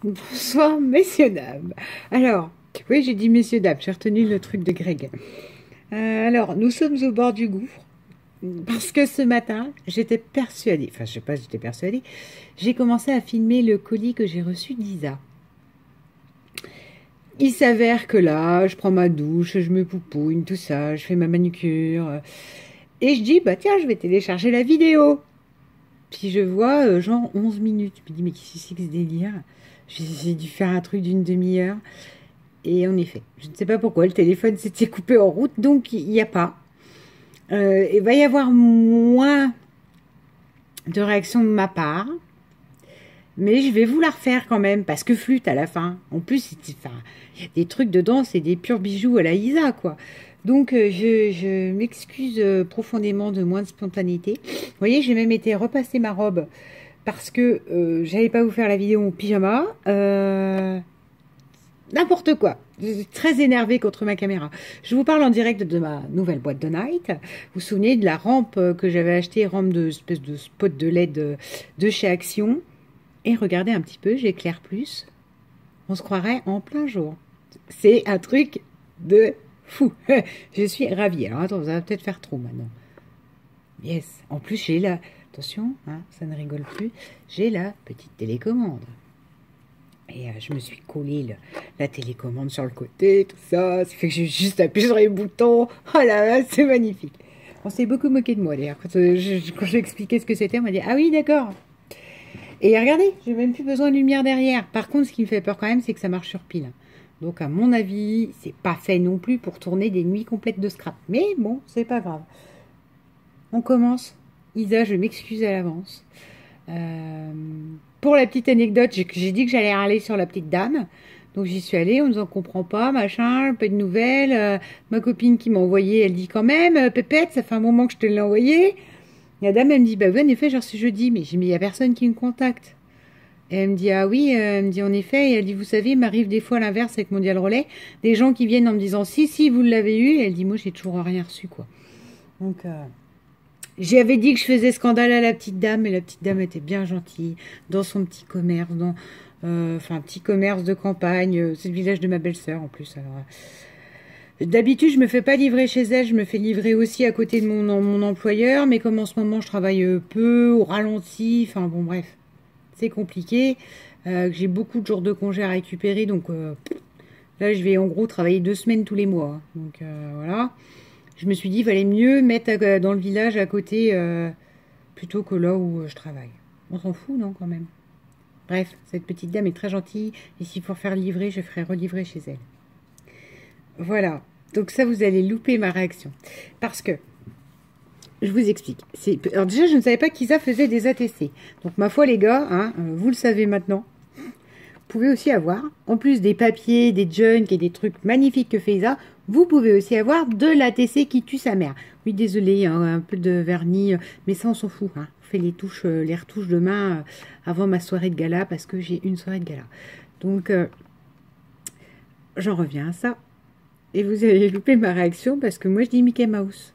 Bonsoir, messieurs, dames. Alors, oui, j'ai dit messieurs, dames, j'ai retenu le truc de Greg. Alors, nous sommes au bord du gouffre, parce que ce matin, j'étais persuadée, enfin, je sais pas si j'étais persuadée, j'ai commencé à filmer le colis que j'ai reçu d'Isa. Il s'avère que là, je prends ma douche, je me poupouine, tout ça, je fais ma manucure, et je dis, bah tiens, je vais télécharger la vidéo. Puis je vois genre 11 minutes. Je me dis, mais qu'est-ce que c'est que ce délire? J'ai dû faire un truc d'une demi-heure. Et en effet, je ne sais pas pourquoi, le téléphone s'était coupé en route, donc il n'y a pas. Il va y avoir moins de réactions de ma part. Mais je vais vous la refaire quand même, parce que flûte à la fin. En plus, il y a des trucs dedans, c'est des purs bijoux à la Isa, quoi. Donc, je m'excuse profondément de moins de spontanéité. Vous voyez, j'ai même été repasser ma robe parce que j'allais pas vous faire la vidéo en pyjama. N'importe quoi. Je suis très énervée contre ma caméra. Je vous parle en direct de ma nouvelle boîte de night. Vous vous souvenez de la rampe que j'avais achetée, rampe de espèce de spot de LED de chez Action. Et regardez un petit peu, j'éclaire plus. On se croirait en plein jour. C'est un truc de fou. Je suis ravie. Alors attends, ça va peut-être faire trop maintenant. Yes. En plus, j'ai la... Attention, hein, ça ne rigole plus. J'ai la petite télécommande. Et je me suis collé la télécommande sur le côté, tout ça. Ça fait que j'ai juste appuyé sur les boutons. Oh là là, c'est magnifique. On s'est beaucoup moqué de moi d'ailleurs. Quand j'ai expliqué ce que c'était, on m'a dit, ah oui, d'accord. Et regardez, j'ai même plus besoin de lumière derrière. Par contre, ce qui me fait peur quand même, c'est que ça marche sur pile. Donc, à mon avis, c'est pas fait non plus pour tourner des nuits complètes de scrap. Mais bon, c'est pas grave. On commence. Isa, je m'excuse à l'avance. Pour la petite anecdote, j'ai dit que j'allais râler sur la petite dame. Donc, j'y suis allée, on nous en comprend pas, machin, pas de nouvelles. Ma copine qui m'a envoyé, elle dit quand même, Pépette, ça fait un moment que je te l'ai envoyé. La dame, elle me dit, bah oui, en effet, genre ce jeudi, mais il n'y a personne qui me contacte. Et elle me dit, ah oui, elle me dit, en effet, et elle dit, vous savez, il m'arrive des fois l'inverse avec Mondial Relais, des gens qui viennent en me disant, si, vous l'avez eu, et elle dit, moi, j'ai toujours rien reçu, quoi. Donc, j'avais dit que je faisais scandale à la petite dame, et la petite dame était bien gentille, dans son petit commerce, un petit commerce de campagne, c'est le village de ma belle-sœur, en plus, alors... D'habitude, je me fais pas livrer chez elle, je me fais livrer aussi à côté de mon employeur, mais comme en ce moment je travaille peu, au ralenti, enfin bon bref, c'est compliqué. J'ai beaucoup de jours de congé à récupérer, donc là je vais en gros travailler 2 semaines tous les mois. Donc voilà, je me suis dit il fallait mieux mettre dans le village à côté plutôt que là où je travaille. On s'en fout non quand même. Bref, cette petite dame est très gentille, et s'il faut faire livrer, je ferai relivrer chez elle. Voilà, donc ça vous allez louper ma réaction. Parce que, je vous explique. Alors déjà, je ne savais pas qu'Isa faisait des ATC. Donc ma foi les gars, hein, vous le savez maintenant. Vous pouvez aussi avoir, en plus des papiers, des junk et des trucs magnifiques que fait Isa, vous pouvez aussi avoir de l'ATC qui tue sa mère. Oui, désolé, hein, un peu de vernis, mais ça on s'en fout. Hein. Je fais les retouches demain avant ma soirée de gala parce que j'ai une soirée de gala. Donc, j'en reviens à ça. Et vous allez louper ma réaction parce que moi je dis Mickey Mouse.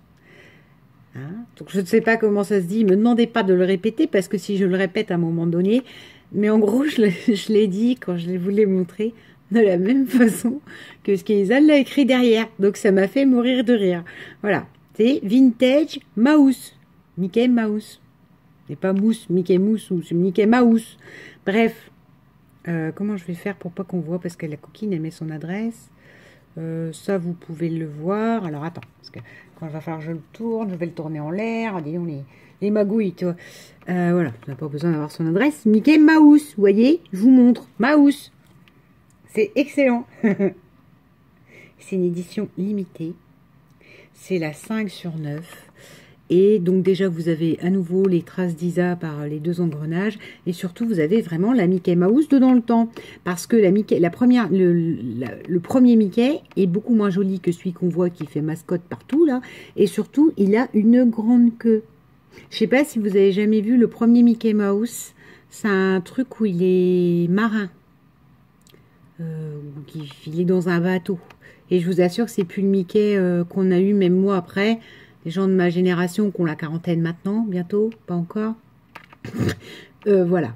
Hein, donc je ne sais pas comment ça se dit. Me demandez pas de le répéter parce que si je le répète à un moment donné, mais en gros je l'ai dit quand je vous l'ai montré de la même façon que ce qu'Isa l'a écrit derrière. Donc ça m'a fait mourir de rire. Voilà, c'est Vintage Mouse. Mickey Mouse. C'est pas Mousse, Mickey Mouse ou c'est Mickey Mouse. Bref, comment je vais faire pour pas qu'on voit parce que la coquine elle met son adresse. Ça, vous pouvez le voir. Alors, attends, parce que quand il va falloir que je le tourne, je vais le tourner en l'air. Disons, les magouilles, tu vois. Voilà, on n'a pas besoin d'avoir son adresse. Mickey Mouse, vous voyez, je vous montre. Mouse. C'est excellent. C'est une édition limitée. C'est la 5/9. Et donc déjà, vous avez à nouveau les traces d'Isa par les 2 engrenages. Et surtout, vous avez vraiment la Mickey Mouse dedans le temps. Parce que le premier Mickey est beaucoup moins joli que celui qu'on voit qui fait mascotte partout, là. Et surtout, il a une grande queue. Je sais pas si vous avez jamais vu le premier Mickey Mouse. C'est un truc où il est marin. Il est dans un bateau. Et je vous assure que c'est plus le Mickey qu'on a eu, même moi après. Les gens de ma génération qui ont la quarantaine maintenant, bientôt, pas encore. Voilà.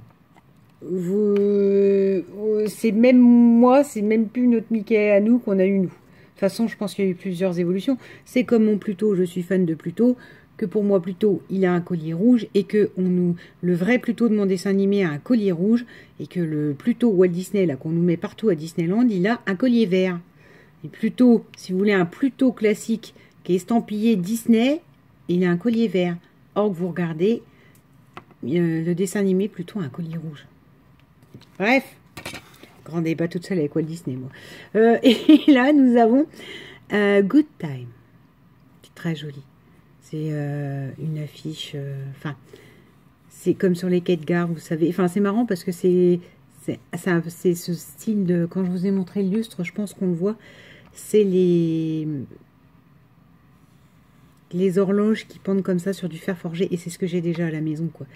c'est même moi, c'est même plus notre Mickey à nous qu'on a eu nous. De toute façon, je pense qu'il y a eu plusieurs évolutions. C'est comme mon Pluto, je suis fan de Pluto, que pour moi Pluto, il a un collier rouge et que le vrai Pluto de mon dessin animé a un collier rouge et que le Pluto Walt Disney, là, qu'on nous met partout à Disneyland, il a un collier vert. Et Pluto, si vous voulez un Pluto classique qui est estampillé Disney, il a un collier vert. Or, que vous regardez, le dessin animé Pluto a un collier rouge. Bref, grand débat toute seule avec Walt Disney, moi. Et là, nous avons Good Time. C'est très joli. C'est une affiche, enfin, c'est comme sur les quais de gare, vous savez. Enfin, c'est marrant parce que c'est ce style de, quand je vous ai montré le lustre, je pense qu'on le voit, c'est les horloges qui pendent comme ça sur du fer forgé, et c'est ce que j'ai déjà à la maison, quoi.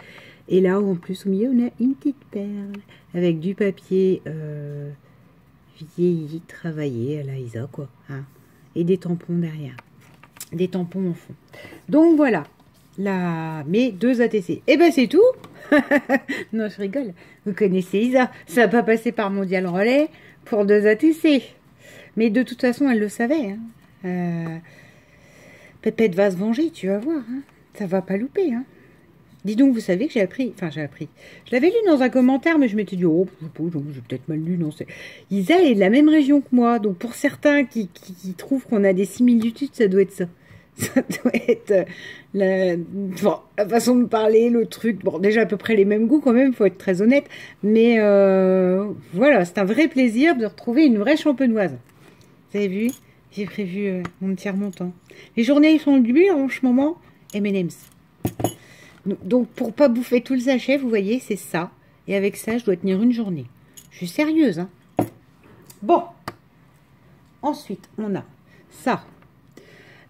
Et là, en plus, au milieu, on a une petite perle avec du papier vieilli, travaillé à la Isa, quoi. Hein, et des tampons derrière. Des tampons en fond. Donc, voilà. Là, mes 2 ATC. Et ben, c'est tout. Non, je rigole. Vous connaissez Isa. Ça va pas passer par Mondial Relais pour 2 ATC. Mais de toute façon, elle le savait. Hein. Pépette va se venger, tu vas voir. Hein. Ça va pas louper. Hein. Dis donc, vous savez que j'ai appris... Enfin, j'ai appris. Je l'avais lu dans un commentaire, mais je m'étais dit, oh, j'ai peut-être mal lu. Non, Isa est de la même région que moi. Donc, pour certains qui trouvent qu'on a des similitudes, ça doit être ça. Ça doit être la façon de parler, le truc. Bon, déjà à peu près les mêmes goûts quand même, faut être très honnête. Mais voilà, c'est un vrai plaisir de retrouver une vraie champenoise. Vous avez vu? J'ai prévu mon petit remontant. Les journées sont dures en ce moment. M&M's. Donc pour pas bouffer tout le sachet, vous voyez, c'est ça. Et avec ça, je dois tenir une journée. Je suis sérieuse, hein. Bon. Ensuite, on a ça.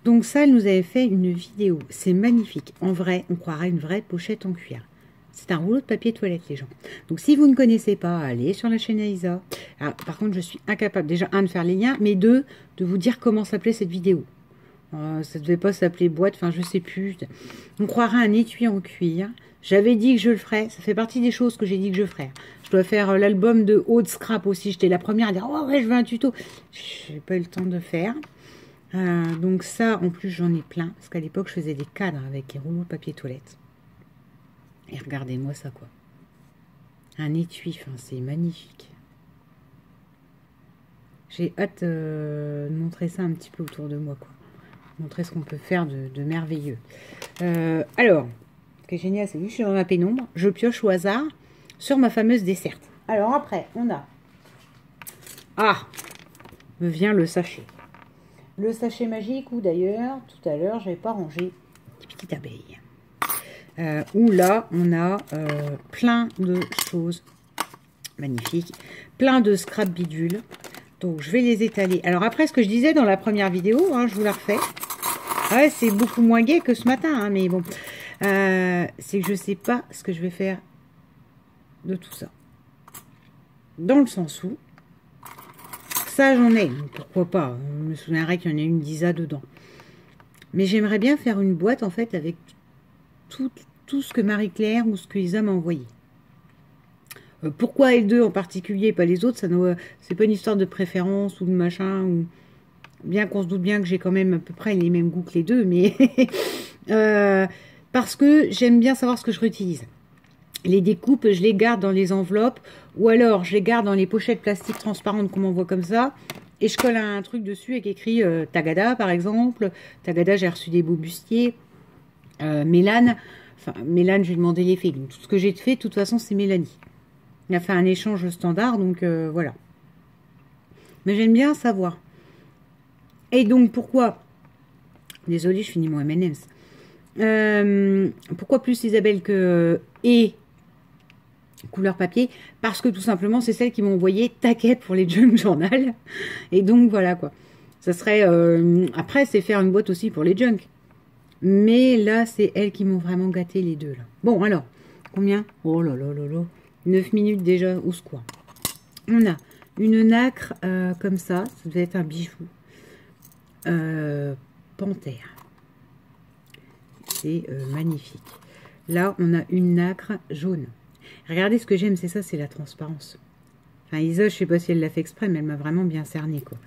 Donc ça, elle nous avait fait une vidéo. C'est magnifique. En vrai, on croirait une vraie pochette en cuir. C'est un rouleau de papier toilette, les gens. Donc si vous ne connaissez pas, allez sur la chaîne Aïsa. Alors, par contre, je suis incapable, déjà, de faire les liens, mais deux, de vous dire comment s'appelait cette vidéo. Ça ne devait pas s'appeler boîte, enfin, je sais plus. On croirait un étui en cuir. J'avais dit que je le ferais. Ça fait partie des choses que j'ai dit que je ferais. Je dois faire l'album de haut de scrap aussi. J'étais la première à dire, oh ouais, je veux un tuto. Je n'ai pas eu le temps de faire. Donc ça, en plus, j'en ai plein. Parce qu'à l'époque, je faisais des cadres avec les rouleaux de papier toilette. Et regardez-moi ça, quoi. Un étui, enfin, c'est magnifique. J'ai hâte de montrer ça un petit peu autour de moi, quoi. Montrer ce qu'on peut faire de merveilleux. Alors, ce qui est génial, c'est que je suis dans ma pénombre. Je pioche au hasard sur ma fameuse desserte. Alors après, on a... Ah, me vient le sachet. Le sachet magique, où d'ailleurs, tout à l'heure, je n'avais pas rangé des petites abeilles. Où là, on a plein de choses magnifiques. Plein de scrap bidules. Donc, je vais les étaler. Alors après, ce que je disais dans la première vidéo, hein, je vous la refais. Ouais, c'est beaucoup moins gai que ce matin, hein, mais bon. C'est que je ne sais pas ce que je vais faire de tout ça. Dans le sens où, ça j'en ai, pourquoi pas. Je me souviendrai qu'il y en a une dizaine dedans. Mais j'aimerais bien faire une boîte, en fait, avec tout ce que Marie-Claire ou ce que Isa m'a envoyé. Pourquoi elles deux en particulier, pas les autres, c'est pas une histoire de préférence ou de machin, ou bien qu'on se doute bien que j'ai quand même à peu près les mêmes goûts que les deux, mais parce que j'aime bien savoir ce que je réutilise. Les découpes, je les garde dans les enveloppes, ou alors je les garde dans les pochettes plastiques transparentes qu'on m'envoie comme ça, et je colle un truc dessus avec écrit Tagada par exemple. Tagada, j'ai reçu des beaux bustiers. Mélane, je lui ai demandé les faits. Donc, tout ce que j'ai fait, de toute façon, c'est Mélanie. Il a fait un échange standard, donc voilà. Mais j'aime bien savoir. Et donc, pourquoi... Désolée, je finis mon M&M's. Pourquoi plus Isabelle que... et couleur papier? Parce que tout simplement, c'est celle qui m'a envoyé taquet pour les junk journal. Et donc, voilà, quoi. Ça serait... après, c'est faire une boîte aussi pour les junk. Mais là, c'est elles qui m'ont vraiment gâté les deux, là. Bon, alors, combien? Oh là là là là. 9 minutes déjà, au secours. On a une nacre comme ça devait être un bijou. Panthère. C'est magnifique. Là, on a une nacre jaune. Regardez ce que j'aime, c'est ça, c'est la transparence. Enfin, Isa, je sais pas si elle l'a fait exprès, mais elle m'a vraiment bien cerné, quoi.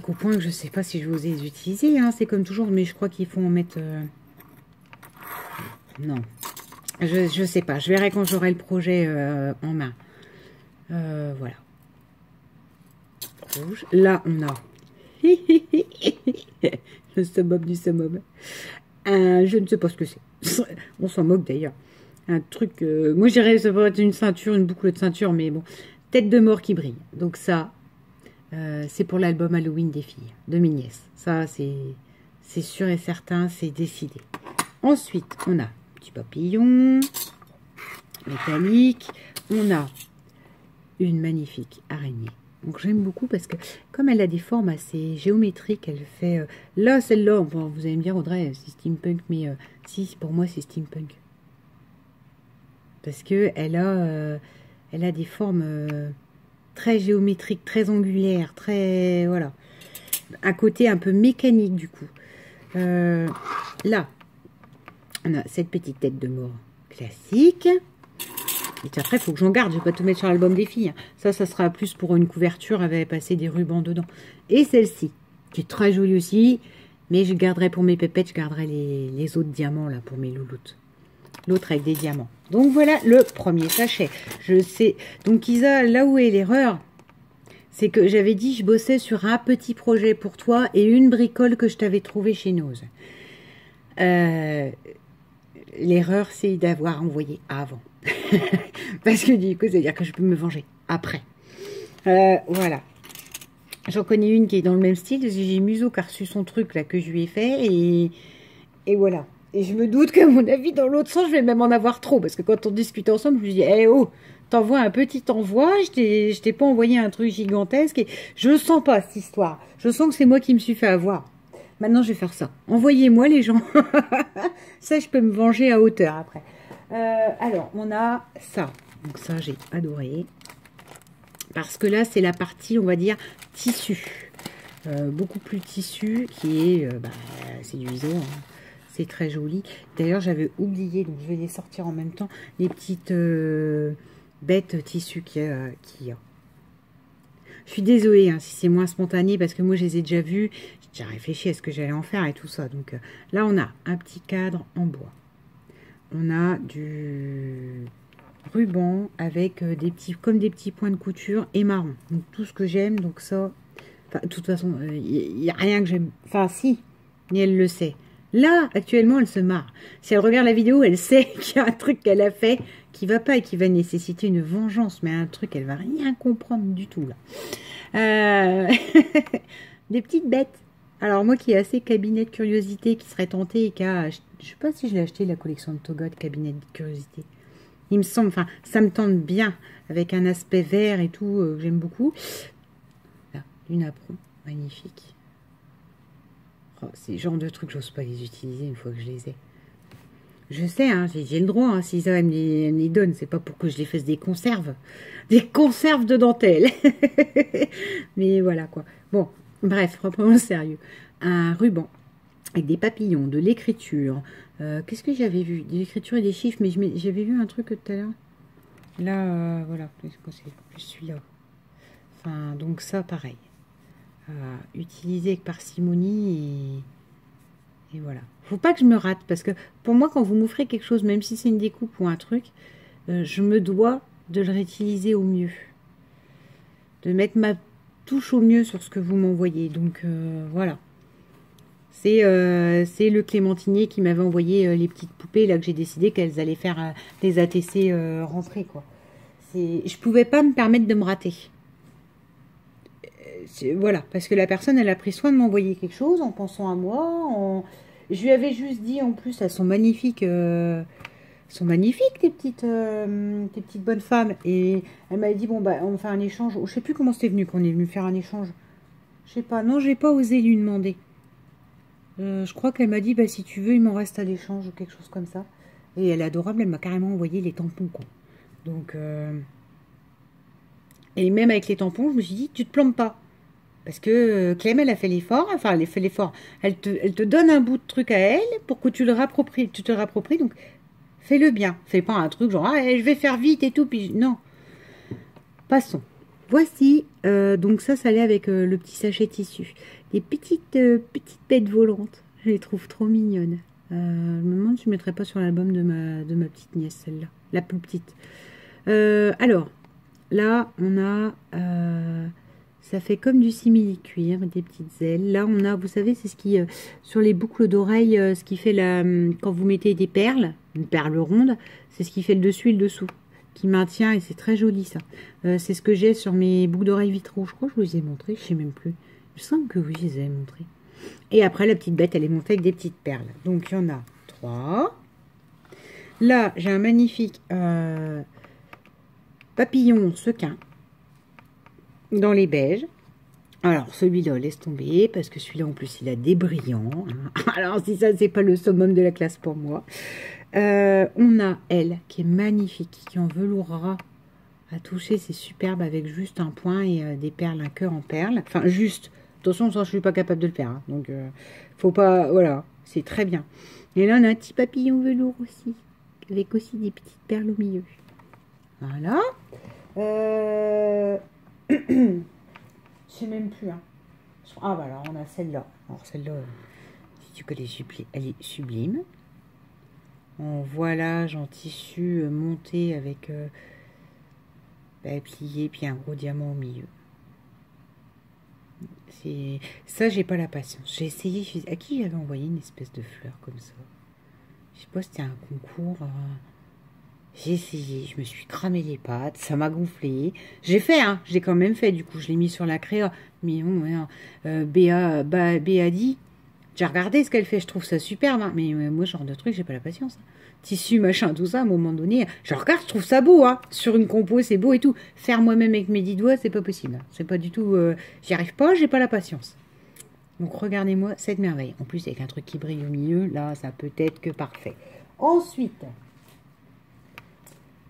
Qu'au point que je sais pas si je vais oser les utiliser, hein. C'est comme toujours, mais je crois qu'il faut en mettre... Non. Je sais pas. Je verrai quand j'aurai le projet en main. Voilà. Rouge. Là, on a... le summum du summum. Je ne sais pas ce que c'est. On s'en moque d'ailleurs. Un truc... moi, je dirais ça pourrait être une ceinture, une boucle de ceinture, mais bon. Tête de mort qui brille. Donc ça, c'est pour l'album Halloween des filles, de mes nièces. Ça, c'est sûr et certain, c'est décidé. Ensuite, on a petit papillon métallique. On a une magnifique araignée. Donc j'aime beaucoup parce que comme elle a des formes assez géométriques, elle fait... là, celle-là, bon, vous allez me dire, Audrey, c'est steampunk, mais si, pour moi, c'est steampunk. Parce que elle a des formes très géométriques, très angulaires, très... Voilà. Un côté un peu mécanique, du coup. Là, on a cette petite tête de mort classique. Et après, il faut que j'en garde. Je ne vais pas tout mettre sur l'album des filles. Ça sera plus pour une couverture avec passer des rubans dedans. Et celle-ci, qui est très jolie aussi. Mais je garderai pour mes pépettes, je garderai les autres diamants là pour mes louloutes. L'autre avec des diamants. Donc voilà le premier sachet. Je sais. Donc Isa, là où est l'erreur, c'est que j'avais dit je bossais sur un petit projet pour toi et une bricole que je t'avais trouvée chez Nose. L'erreur, c'est d'avoir envoyé avant. Parce que du coup, c'est-à-dire que je peux me venger après. Voilà. J'en connais une qui est dans le même style. J'ai Muso qui a reçu son truc là que je lui ai fait. Et voilà. Et je me doute qu'à mon avis, dans l'autre sens, je vais même en avoir trop. Parce que quand on discute ensemble, je lui dis, eh oh, t'envoies un petit envoi. Je t'ai pas envoyé un truc gigantesque. Et je sens pas cette histoire. Je sens que c'est moi qui me suis fait avoir. Maintenant, je vais faire ça. Envoyez-moi les gens. Ça, je peux me venger à hauteur après. Alors, on a ça. Donc ça, j'ai adoré. Parce que là, c'est la partie, on va dire, tissu. Beaucoup plus tissu, qui est... c'est du viso, hein. C'est très joli. D'ailleurs, j'avais oublié, donc je vais les sortir en même temps, les petites bêtes tissu qu'il y a. Je suis désolée hein, si c'est moins spontané, parce que moi, je les ai déjà vus. J'ai déjà réfléchi à ce que j'allais en faire et tout ça. Donc là, on a un petit cadre en bois. On a du ruban avec des petits points de couture et marron. Donc tout ce que j'aime, donc ça... Enfin, de toute façon, il n'y a rien que j'aime. Enfin, si, mais elle le sait. Là, actuellement, elle se marre. Si elle regarde la vidéo, elle sait qu'il y a un truc qu'elle a fait qui va pas et qui va nécessiter une vengeance. Mais un truc, elle va rien comprendre du tout, là. Des petites bêtes. Alors, moi qui ai assez cabinet de curiosité, qui serait tentée et qui a... Je sais pas si je l'ai acheté, la collection de Togot, cabinet de curiosité. Il me semble, enfin, ça me tente bien, avec un aspect vert et tout, que j'aime beaucoup. Là, une apron, magnifique. Oh, c'est le genre de trucs, j'ose pas les utiliser une fois que je les ai. Je sais, hein, j'ai le droit, hein, si ça me les donne, c'est pas pour que je les fasse des conserves. Des conserves de dentelle. Mais voilà, quoi. Bon, bref, reprenons le sérieux. Un ruban avec des papillons, de l'écriture. Qu'est-ce que j'avais vu? De l'écriture et des chiffres, mais j'avais vu un truc tout à l'heure. Là, voilà, je suis là. Enfin, donc ça, pareil. Utiliser avec parcimonie et voilà. Faut pas que je me rate, parce que pour moi, quand vous m'offrez quelque chose, même si c'est une découpe ou un truc, je me dois de le réutiliser au mieux. De mettre ma touche au mieux sur ce que vous m'envoyez. Donc, voilà. C'est le Clémentinier qui m'avait envoyé les petites poupées, là, que j'ai décidé qu'elles allaient faire des ATC rentrées, quoi. Je pouvais pas me permettre de me rater. Voilà, parce que la personne, elle a pris soin de m'envoyer quelque chose en pensant à moi. Je lui avais juste dit, en plus, elles sont magnifiques, tes petites bonnes femmes. Et elle m'avait dit, bon, bah, on fait un échange. Je sais plus comment c'était venu, qu'on est venu faire un échange. Je sais pas, non, j'ai pas osé lui demander. Je crois qu'elle m'a dit, bah, si tu veux, il m'en reste à l'échange ou quelque chose comme ça. Et elle est adorable, elle m'a carrément envoyé les tampons, quoi. Donc, et même avec les tampons, je me suis dit, tu te plantes pas. Parce que Clem, elle a fait l'effort, enfin, elle a fait l'effort. Elle te donne un bout de truc à elle pour que tu te le rappropries. Donc, fais-le bien. Fais pas un truc genre, ah, je vais faire vite et tout. Puis, non. passons. Voici, donc ça allait avec le petit sachet tissu. Des petites bêtes volantes. Je les trouve trop mignonnes. Je me demande si je ne mettrais pas sur l'album de ma petite nièce, celle-là. La plus petite. Alors, là, on a... ça fait comme du simili-cuir, des petites ailes. Là, on a, vous savez, c'est ce qui... sur les boucles d'oreilles, ce qui fait la... quand vous mettez des perles, une perle ronde, c'est ce qui fait le dessus et le dessous. Qui maintient, et c'est très joli, ça. C'est ce que j'ai sur mes boucles d'oreilles vitraux. Je crois que je vous les ai montrés, je ne sais même plus. Il me semble que oui, je les ai montrés. Et après, la petite bête, elle est montée avec des petites perles. Donc, il y en a 3. Là, j'ai un magnifique papillon sequin dans les beiges. Alors, celui-là, laisse tomber, parce que celui-là, en plus, il a des brillants. Hein. Alors, si ça, c'est pas le summum de la classe pour moi. On a elle, qui est magnifique, qui en velourera à toucher. C'est superbe, avec juste un point et des perles, un cœur en perles. Enfin, juste... Attention, ça, je suis pas capable de le faire. Hein. Donc, faut pas... Voilà, c'est très bien. Et là, on a un petit papillon velours aussi. Avec aussi des petites perles au milieu. Voilà. Je sais même plus. Hein. Ah, bah alors, on a celle-là. Alors, celle-là, si tu connais, elle est sublime. En voilage, en tissu monté avec plié, puis un gros diamant au milieu. Ça, j'ai pas la patience. J'ai essayé, à qui j'avais envoyé une espèce de fleur comme ça. Je sais pas si c'était un concours. J'ai essayé, je me suis cramé les pattes, ça m'a gonflé. J'ai fait, hein, j'ai quand même fait, du coup, je l'ai mis sur la créa. Mais bon, Béa dit, j'ai regardé ce qu'elle fait, je trouve ça superbe, hein, mais moi, ce genre de truc, j'ai pas la patience. Tissu, machin, tout ça, à un moment donné, je regarde, je trouve ça beau, hein. Sur une compo, c'est beau et tout. Faire moi-même avec mes 10 doigts, c'est pas possible. C'est pas du tout, j'y arrive pas, j'ai pas la patience. Donc, regardez-moi cette merveille. En plus, avec un truc qui brille au milieu, là, ça peut être que parfait. Ensuite,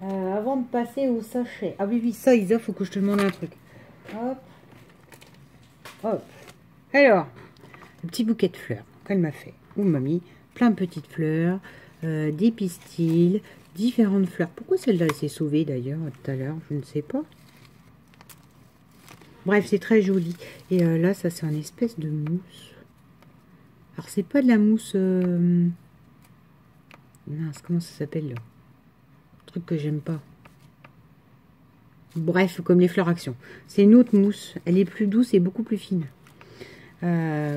avant de passer au sachet. Ah oui, ça, Isa, faut que je te demande un truc. Hop. Hop. Alors, le petit bouquet de fleurs qu'elle m'a fait. Ou mamie, plein de petites fleurs. Des pistils, différentes fleurs. Pourquoi celle-là s'est sauvée d'ailleurs tout à l'heure? Je ne sais pas. Bref, c'est très joli. Et là, ça c'est une espèce de mousse. Alors, c'est pas de la mousse... Mince, comment ça s'appelle là? Truc que j'aime pas. Bref, comme les fleurs action. C'est une autre mousse. Elle est plus douce et beaucoup plus fine.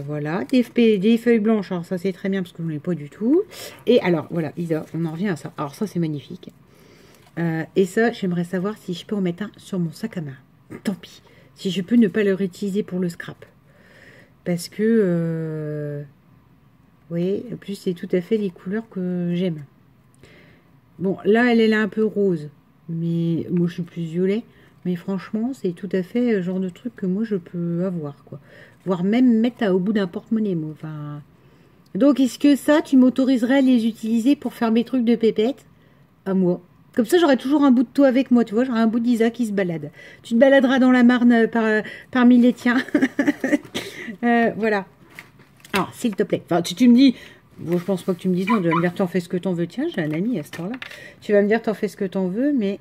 Voilà, des feuilles blanches, alors ça c'est très bien parce que je n'en ai pas du tout. Et alors voilà, Isa, on en revient à ça. Alors ça c'est magnifique. Et ça, j'aimerais savoir si je peux en mettre un sur mon sac à main. Tant pis, si je peux ne pas le réutiliser pour le scrap. Parce que, oui, en plus c'est tout à fait les couleurs que j'aime. Bon, là elle est là un peu rose, mais moi je suis plus violet. Mais franchement, c'est tout à fait le genre de truc que moi je peux avoir, quoi. Voire même mettre au bout d'un porte-monnaie, moi. Enfin... Donc, est-ce que ça, tu m'autoriserais à les utiliser pour faire mes trucs de pépette? À moi. Comme ça, j'aurai toujours un bout de toi avec moi, tu vois. J'aurai un bout d'Isa qui se balade. Tu te baladeras dans la Marne parmi les tiens. Voilà. Alors, s'il te plaît. Enfin, tu me dis... Bon, je pense pas que tu me dises non. Tu vas me dire, t'en fais ce que t'en veux. Tiens, j'ai un ami à ce temps-là. Tu vas me dire, t'en fais ce que t'en veux, mais...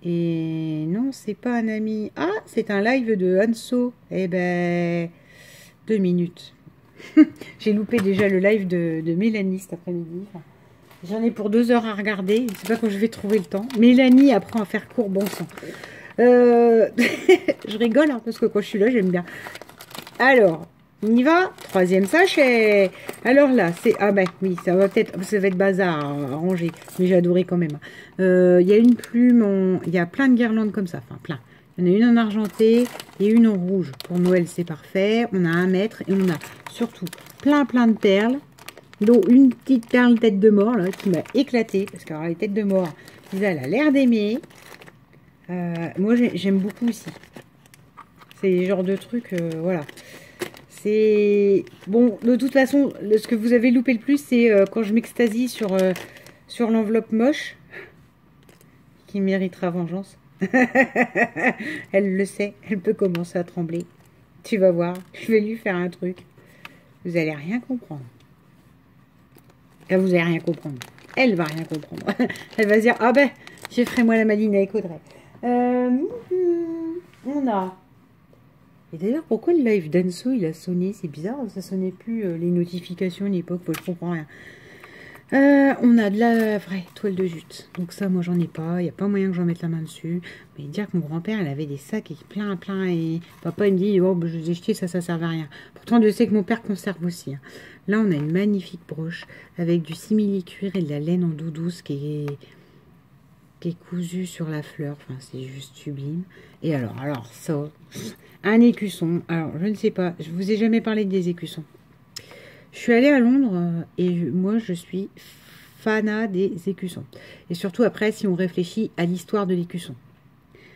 Et non, c'est pas un ami. Ah, c'est un live de Hanso. Eh ben... 2 minutes. J'ai loupé déjà le live de Mélanie cet après-midi. Enfin, j'en ai pour 2 heures à regarder. Je sais pas quand je vais trouver le temps. Mélanie apprend à faire court, bon sang. Je rigole hein, parce que quand je suis là, j'aime bien. Alors, on y va. 3e sachet. Alors là, c'est... Ah ben oui, ça va être bazar à ranger. Mais j'ai adoré quand même. Il y a une plume, il y a plein de guirlandes comme ça. Enfin, plein. Il y en a une en argenté et une en rouge. Pour Noël, c'est parfait. On a 1 mètre et on a surtout plein de perles. Dont une petite perle tête de mort là, qui m'a éclaté. Parce que alors, les têtes de mort, Isa, elle a l'air d'aimer. Moi, j'aime beaucoup aussi. C'est le genre de truc, voilà. C'est... Bon, de toute façon, ce que vous avez loupé le plus, c'est quand je m'extasie sur l'enveloppe moche. Qui méritera vengeance. Elle le sait, elle peut commencer à trembler. Tu vas voir, je vais lui faire un truc. Vous allez rien comprendre. Là, vous allez rien comprendre. Elle va rien comprendre. Elle va se dire, ah ben, je ferai moi la maline avec Audrey. Euh, on a... Et d'ailleurs, pourquoi le live d'Anso, il a sonné? C'est bizarre, ça sonnait plus les notifications à l'époque, je comprends rien. On a de la vraie toile de jute. Donc ça, moi, j'en ai pas. Il n'y a pas moyen que j'en mette la main dessus. Mais dire que mon grand-père, il avait des sacs et plein. Et papa, il me dit, oh, bah, je les ai jetés, ça servait à rien. Pourtant, je sais que mon père conserve aussi. Hein. Là, on a une magnifique broche avec du simili-cuir et de la laine en douce qui est cousue sur la fleur. Enfin, c'est juste sublime. Et alors ça, un écusson. Alors, je ne sais pas. Je vous ai jamais parlé des écussons. Je suis allée à Londres et moi je suis fanat des écussons. Et surtout après si on réfléchit à l'histoire de l'écusson.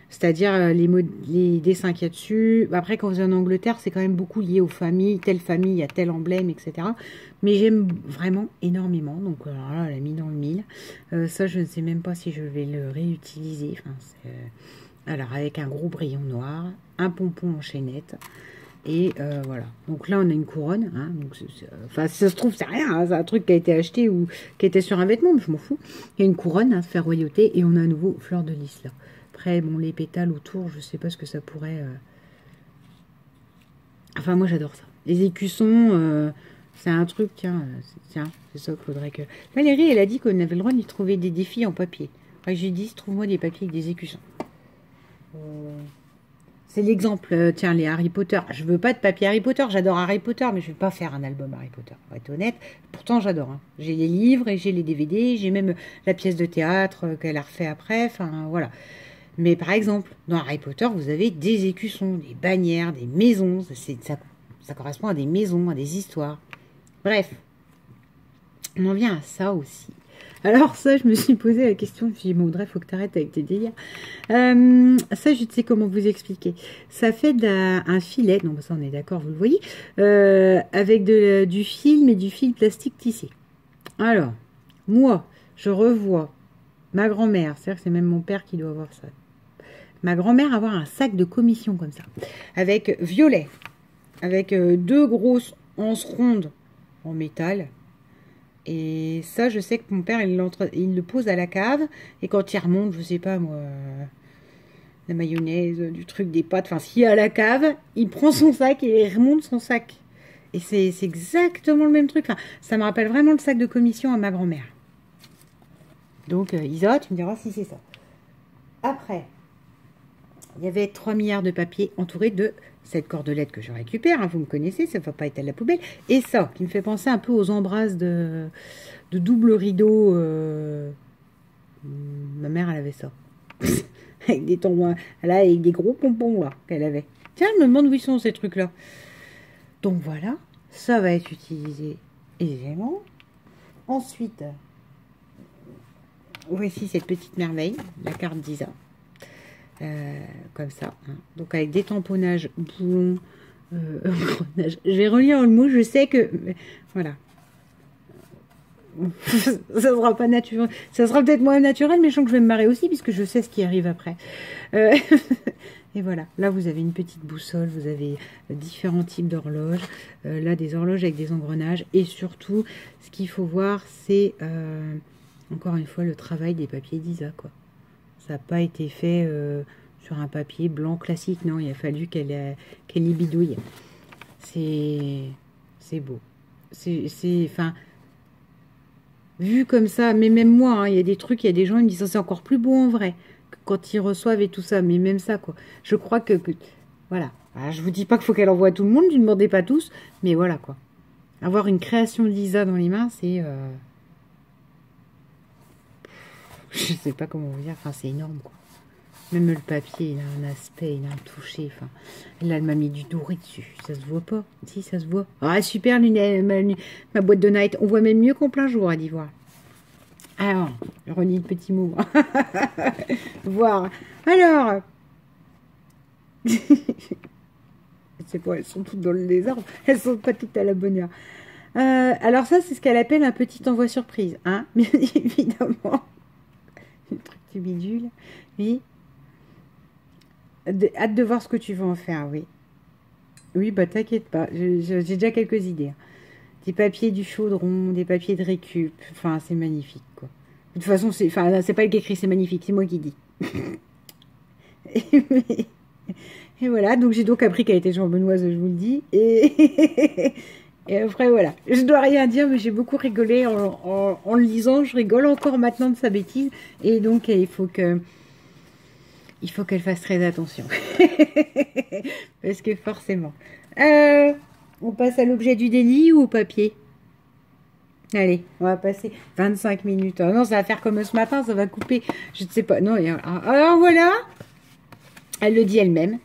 C'est-à-dire les dessins qu'il y a dessus. Après quand vous êtes en Angleterre c'est quand même beaucoup lié aux familles. Telle famille, il y a tel emblème, etc. Mais j'aime vraiment énormément. Donc alors là elle a mis dans le mille. Ça je ne sais même pas si je vais le réutiliser. Enfin, alors avec un gros brillant noir. Un pompon en chaînette. Et voilà. Donc là, on a une couronne. Hein, donc enfin, si ça se trouve, c'est rien. Hein, c'est un truc qui a été acheté ou qui était sur un vêtement, mais je m'en fous. Il y a une couronne, hein, fer royauté. Et on a à nouveau fleur de lys là. Après, bon, les pétales autour, je sais pas ce que ça pourrait... Enfin, moi, j'adore ça. Les écussons, c'est un truc, tiens, c'est ça qu'il faudrait que... Valérie, elle a dit qu'on avait le droit d'y trouver des défis en papier. Enfin, j'ai dit, trouve-moi des papiers avec des écussons. C'est l'exemple, tiens, les Harry Potter. Je veux pas de papier Harry Potter, j'adore Harry Potter, mais je vais pas faire un album Harry Potter, pour être honnête. Pourtant, j'adore. Hein. J'ai les livres et j'ai les DVD, j'ai même la pièce de théâtre qu'elle a refait après, enfin, voilà. Mais par exemple, dans Harry Potter, vous avez des écussons, des bannières, des maisons, ça correspond à des maisons, à des histoires. Bref, on en vient à ça aussi. Alors ça, je me suis posé la question, je me suis dit, bon, Audrey, faut que tu arrêtes avec tes délires. Ça, je ne sais comment vous expliquer. Ça fait un filet, non, ça on est d'accord, vous le voyez, avec du fil, mais du fil plastique tissé. Alors, moi, je revois ma grand-mère, c'est-à-dire que c'est même mon père qui doit avoir ça. Ma grand-mère avoir un sac de commission comme ça, avec violet, avec deux grosses anses rondes en métal. Et ça, je sais que mon père, il le pose à la cave. Et quand il remonte, je sais pas moi, la mayonnaise, du truc, des pâtes, enfin, s'il est à la cave, il prend son sac et il remonte son sac. Et c'est exactement le même truc. Enfin, ça me rappelle vraiment le sac de commission à ma grand-mère. Donc, Isa, tu me diras si c'est ça. Après, il y avait 3 milliards de papiers entourés de cette cordelette que je récupère, hein, vous me connaissez, ça ne va pas être à la poubelle. Et ça, qui me fait penser un peu aux embrasses de double rideau. Ma mère, elle avait ça. Avec des tombes, là, avec des gros pompons, là, qu'elle avait. Tiens, je me demande où ils sont, ces trucs-là. Donc voilà, ça va être utilisé aisément. Ensuite, voici cette petite merveille, la carte d'Isa. Comme ça, hein. Donc avec des tamponnages boulons, je vais relire le mot, je sais que voilà, ça sera pas naturel, ça sera peut-être moins naturel, mais je sens que je vais me marrer aussi puisque je sais ce qui arrive après. Et voilà, là vous avez une petite boussole, vous avez différents types d'horloges, là des horloges avec des engrenages, et surtout ce qu'il faut voir c'est encore une fois le travail des papiers d'Isa, quoi. Ça n'a pas été fait sur un papier blanc classique, non, il a fallu qu'elle y bidouille. C'est beau. Enfin, vu comme ça, mais même moi, hein, il y a des trucs, il y a des gens qui me disent, c'est encore plus beau en vrai, que quand ils reçoivent et tout ça, mais même ça, quoi. Je crois que voilà. Alors, je vous dis pas qu'il faut qu'elle envoie à tout le monde, ne demandez pas tous, mais voilà, quoi. Avoir une création d'Isa dans les mains, c'est... je sais pas comment vous dire, enfin c'est énorme quoi. Même le papier, il a un aspect, il a un toucher, enfin. Là, elle m'a mis du doré dessus, ça se voit pas. Si, ça se voit. Ah super, ma boîte de night, on voit même mieux qu'en plein jour à d'Ivoire. Alors, je relis le petit mot. Voir. Alors. C'est pas, elles sont toutes dans le désordre, elles sont pas toutes à la bonne heure. Alors ça, c'est ce qu'elle appelle un petit envoi surprise, hein, bien évidemment. Le truc du bidule, oui. Hâte de voir ce que tu vas en faire, oui. Oui, bah t'inquiète pas, j'ai déjà quelques idées. Hein. Des papiers du chaudron, des papiers de récup, enfin c'est magnifique, quoi. De toute façon, c'est pas elle qui écrit, c'est magnifique, c'est moi qui dis. Et voilà, donc j'ai donc appris qu'elle était champenoise, je vous le dis. Et après, voilà. Je dois rien dire, mais j'ai beaucoup rigolé en le lisant. Je rigole encore maintenant de sa bêtise. Et donc, il faut qu'elle fasse très attention. Parce que forcément. On passe à l'objet du délit ou au papier? Allez, on va passer 25 minutes. Oh non, ça va faire comme ce matin, ça va couper. Je ne sais pas. Non, alors voilà. Elle le dit elle-même.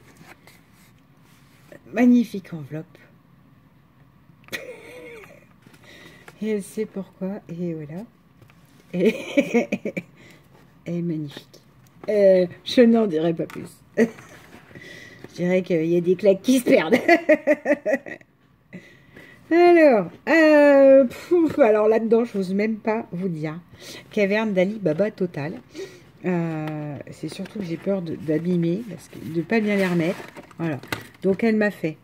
Magnifique enveloppe. Et elle sait pourquoi. Et voilà. Et elle est magnifique. Je n'en dirai pas plus. Je dirais qu'il y a des claques qui se perdent. Alors là-dedans, je n'ose même pas vous dire. Caverne d'Ali Baba total. C'est surtout que j'ai peur d'abîmer, de ne pas bien les remettre. Voilà. Donc elle m'a fait.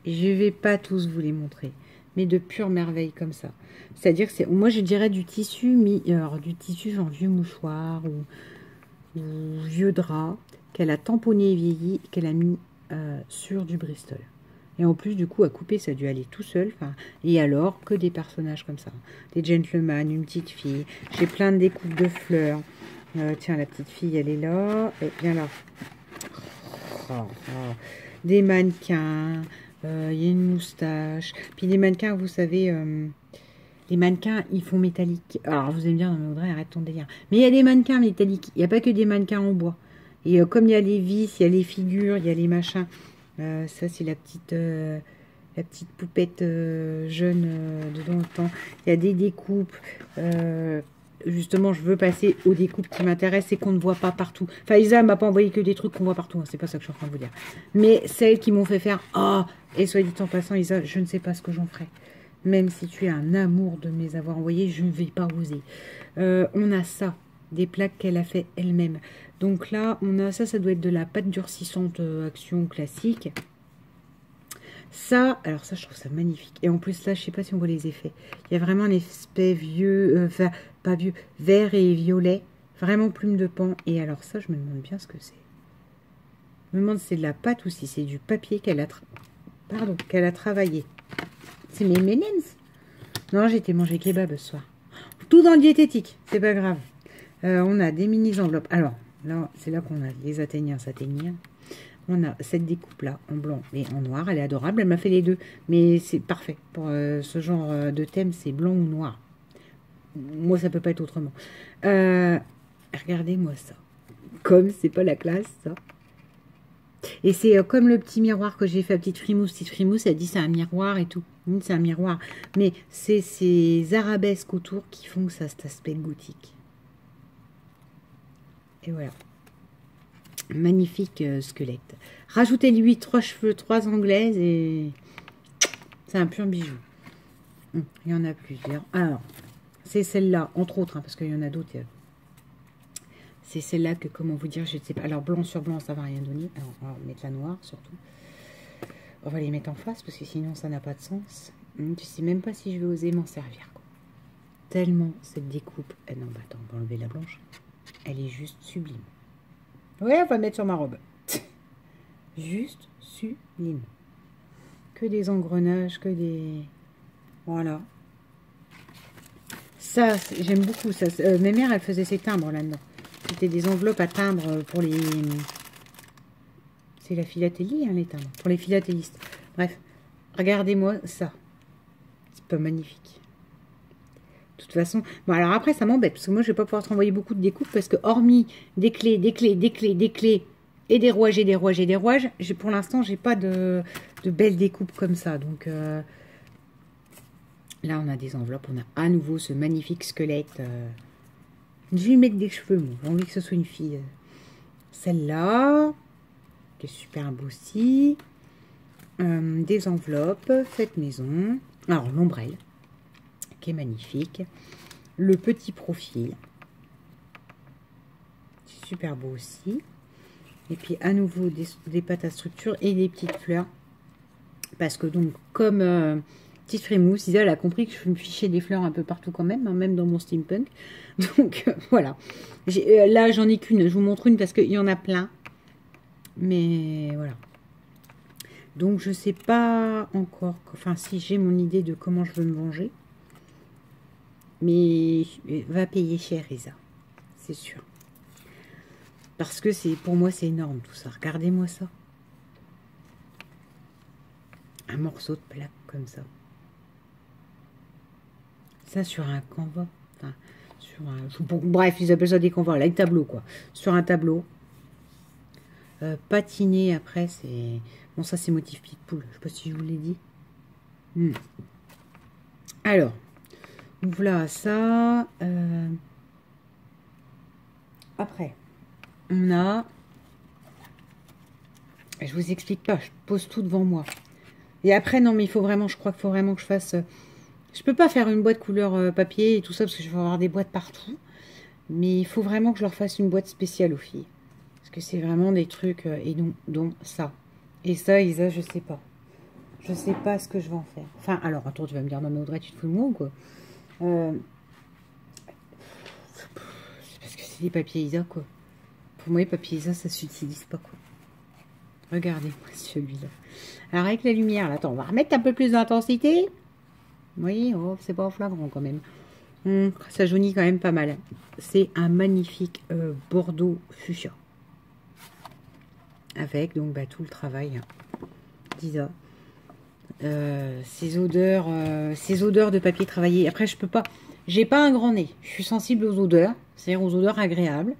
Je vais pas tous vous les montrer, mais de pure merveille comme ça. C'est-à-dire que moi je dirais du tissu alors du tissu genre vieux mouchoir ou vieux drap qu'elle a tamponné et vieilli, qu'elle a mis sur du Bristol. Et en plus, du coup, à couper, ça a dû aller tout seul. Et alors, que des personnages comme ça. Des gentlemen, une petite fille. J'ai plein de découpes de fleurs. Tiens, la petite fille, elle est là. Et bien là. Des mannequins. Il y a une moustache. Puis des mannequins, vous savez... les mannequins, ils font métallique. Alors, vous allez me dire, non mais Audrey, arrête ton délire. Mais il y a des mannequins métalliques. Il n'y a pas que des mannequins en bois. Et comme il y a les vis, il y a les figures, il y a les machins... ça, c'est la petite poupette jeune de dans le temps. Il y a des découpes. Justement, je veux passer aux découpes qui m'intéressent et qu'on ne voit pas partout. Enfin, Isa m'a pas envoyé que des trucs qu'on voit partout. Hein, c'est pas ça que je suis en train de vous dire. Mais celles qui m'ont fait faire... Ah, et soit dit en passant, Isa, je ne sais pas ce que j'en ferai. Même si tu es un amour de me les avoir envoyés, je ne vais pas oser. On a ça. Des plaques qu'elle a fait elle-même. Donc là, on a ça doit être de la pâte durcissante action classique. Ça, alors ça, je trouve ça magnifique. Et en plus, là, je sais pas si on voit les effets. Il y a vraiment un aspect vieux, enfin, pas vieux, vert et violet. Vraiment plume de pan. Et alors ça, je me demande bien ce que c'est. Je me demande si c'est de la pâte ou si c'est du papier qu'elle a travaillé. C'est mes M&M's. Non, j'ai été manger kebab ce soir. Tout dans le diététique, c'est pas grave. On a des mini enveloppes. Alors, là, c'est là qu'on a les atteignants. On a cette découpe-là, en blanc et en noir. Elle est adorable, elle m'a fait les deux. Mais c'est parfait. Pour ce genre de thème, c'est blanc ou noir. Moi, ça peut pas être autrement. Regardez-moi ça. Comme c'est pas la classe, ça. Et c'est comme le petit miroir que j'ai fait à Petite Frimousse. Petite Frimousse, elle dit c'est un miroir et tout. C'est un miroir. Mais c'est ces arabesques autour qui font que ça a cet aspect gothique. Et voilà. Magnifique squelette. Rajoutez-lui 3 cheveux, 3 anglaises et c'est un pur bijou. Il y en a plusieurs. Alors, c'est celle-là, entre autres, hein, parce qu'il y en a d'autres. C'est celle-là que, comment vous dire, je ne sais pas. Alors, blanc sur blanc, ça ne va rien donner. Alors, on va mettre la noire, surtout. On va les mettre en face, parce que sinon, ça n'a pas de sens. Je ne sais même pas si je vais oser m'en servir, quoi. Tellement cette découpe... non, bah attends, on va enlever la blanche. Elle est juste sublime. Ouais, on va mettre sur ma robe. Juste sublime. Que des engrenages, que des... Voilà. Ça, j'aime beaucoup ça. Mes mères, elles faisaient ces timbres là-dedans. C'était des enveloppes à timbre pour les... C'est la philatélie, hein, les timbres. Pour les philatélistes. Bref, regardez-moi ça. C'est pas magnifique. De toute façon... Bon, alors après, ça m'embête. Parce que moi, je vais pas pouvoir te renvoyer beaucoup de découpes. Parce que hormis des clés, des clés... Et des rouages, pour l'instant, j'ai pas de belles découpes comme ça. Donc... Là, on a des enveloppes. On a à nouveau ce magnifique squelette. Je vais lui mettre des cheveux, moi. J'ai envie que ce soit une fille. Celle-là, qui est super beau aussi. Des enveloppes faites maison. Alors, l'ombrelle, qui est magnifique. Le petit profil. Super beau aussi. Et puis, à nouveau, des pâtes à structure et des petites fleurs. Parce que, donc, comme... Petite Frimousse, Isa, elle a compris que je me fichais des fleurs un peu partout quand même, hein, même dans mon steampunk. Donc, voilà. Là, j'en ai qu'une. Je vous montre une parce qu'il y en a plein. Mais voilà. Donc je sais pas encore, enfin si j'ai mon idée de comment je veux me venger. Mais va payer cher, Isa. C'est sûr. Parce que pour moi c'est énorme tout ça. Regardez-moi ça. Un morceau de plaque comme ça. Ça sur un canevas. Enfin, bref, ils appellent ça des canevas. Là, un tableau quoi. Sur un tableau. Patiner après, c'est... Bon, ça, c'est motif pitbull. Je sais pas si je vous l'ai dit. Alors, voilà ça. Après, on a... Je vous explique pas, je pose tout devant moi. Et après, non, mais il faut vraiment, je crois qu'il faut vraiment que je fasse... Je peux pas faire une boîte couleur papier et tout ça, parce que je vais avoir des boîtes partout. Mais il faut vraiment que je leur fasse une boîte spéciale aux filles. Parce que c'est vraiment des trucs, et donc ça. Et ça, Isa, je sais pas. Je sais pas ce que je vais en faire. Enfin, alors, attends, tu vas me dire, non mais Audrey, tu te fous de moi ou quoi? C'est parce que c'est des papiers Isa, quoi. Pour moi, les papiers Isa, ça s'utilise pas, quoi. Regardez-moi celui-là. Alors, avec la lumière, là, attends, on va remettre un peu plus d'intensité. Oui, oh, c'est pas flagrant, quand même. Ça jaunit quand même pas mal. C'est un magnifique bordeaux fuchsia. Avec donc tout le travail d'Isa. Ces odeurs de papier travaillé. Après, je peux pas. J'ai pas un grand nez. Je suis sensible aux odeurs, c'est-à-dire aux odeurs agréables.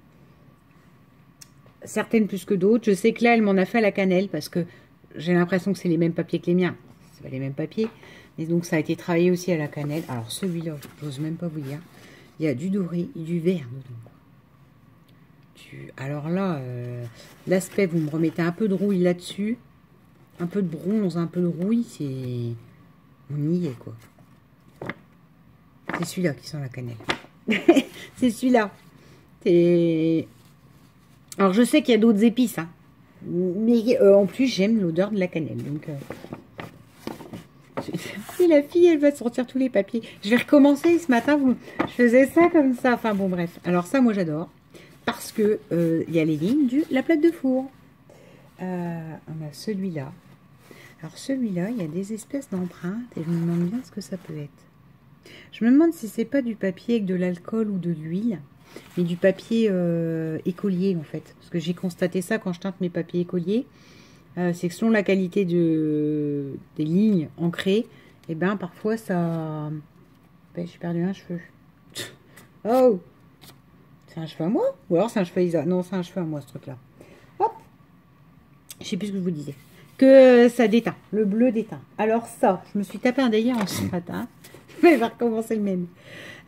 Certaines plus que d'autres. Je sais que là, elle m'en a fait à la cannelle parce que j'ai l'impression que c'est les mêmes papiers que les miens. C'est pas les mêmes papiers. Et donc, ça a été travaillé aussi à la cannelle. Alors, celui-là, j'ose même pas vous dire. Il y a du doré et du vert dedans. Alors là, l'aspect, vous me remettez un peu de rouille là-dessus. Un peu de bronze, un peu de rouille, c'est... On y est, quoi. C'est celui-là qui sent la cannelle. C'est celui-là. Alors, je sais qu'il y a d'autres épices, hein. Mais en plus, j'aime l'odeur de la cannelle. Donc, si la fille, elle va sortir tous les papiers. Je vais recommencer ce matin. Je faisais ça comme ça. Enfin, bon, bref. Alors, ça, moi, j'adore. Parce que il y a les lignes la plaque de four. On a celui-là. Alors celui-là, il y a des espèces d'empreintes et je me demande bien ce que ça peut être. Je me demande si c'est pas du papier avec de l'alcool ou de l'huile, mais du papier écolier en fait. Parce que j'ai constaté ça quand je teinte mes papiers écoliers. C'est que selon la qualité des lignes ancrées, et ben parfois ça... Ben, j'ai perdu un cheveu. Oh! C'est un cheveu à moi? Ou alors c'est un cheveu à Isa? Non, c'est un cheveu à moi ce truc-là. Hop! Je sais plus ce que je vous disais. Que ça déteint, le bleu déteint. Alors ça, je me suis tapé un délire en ce matin. Je vais recommencer le même.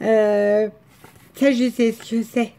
Ça, je sais ce que c'est.